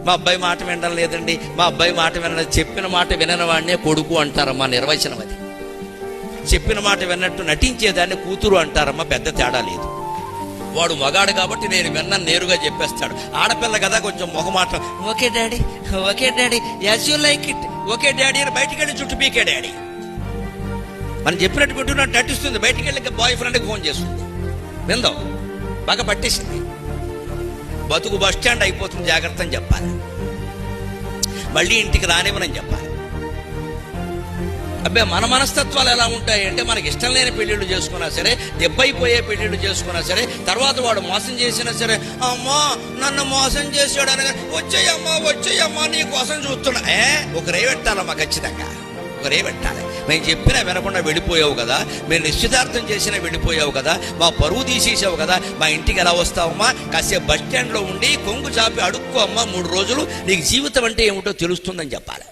మా అబ్బాయి మాట వినడం లేదండి, మా అబ్బాయి మాట వినడం, చెప్పిన మాట వినని వాడినే కొడుకు అంటారమ్మా, నిర్వచనం అది. చెప్పిన మాట విన్నట్టు నటించేదాన్ని కూతురు అంటారమ్మా, పెద్ద తేడా లేదు. వాడు మగాడు కాబట్టి నేను విన్నాను నేరుగా చెప్పేస్తాడు. ఆడపిల్ల కదా కొంచెం మొహమాట, okay daddy, okay daddy, as you like it, okay daddy అని బయటికి వెళ్ళి చుట్టూ పీకే డాడీ. మనం చెప్పినట్టు వింటున్నట్టు నటిస్తుంది, బయటికి వెళ్ళి బాయ్ ఫ్రెండ్కి ఫోన్ చేస్తుంది. విందాం, బాగా పట్టేసింది. బతుకు బస్ స్టాండ్ అయిపోతుంది, జాగ్రత్త అని చెప్పాలి. మళ్ళీ ఇంటికి రానివ్వనని చెప్పాలి. అబ్బాయి మన మనస్తత్వాలు ఎలా ఉంటాయి అంటే, మనకి ఇష్టం లేని పెళ్ళిళ్ళు చేసుకున్నా సరే, దెబ్బైపోయే పెళ్ళిళ్ళు చేసుకున్నా సరే, తర్వాత వాడు మోసం చేసినా సరే, అమ్మా నన్ను మోసం చేసాడు అనగా వచ్చేయమ్మా నీ కోసం చూస్తున్నా. ఒకరే పెట్టాలమ్మా, ఖచ్చితంగా ఒకరే పెట్టాలి. మేము చెప్పినా వినకుండా వెళ్ళిపోయావు కదా, మేము నిశ్చితార్థం చేసినా వెళ్ళిపోయావు కదా, మా పరువు తీసేసావు కదా, మా ఇంటికి ఎలా వస్తావమ్మా? కాసేపు బస్ స్టాండ్లో ఉండి కొంగు చాపి అడుక్కో అమ్మా, 3 రోజులు నీకు జీవితం అంటే ఏమిటో తెలుస్తుందని చెప్పాలి.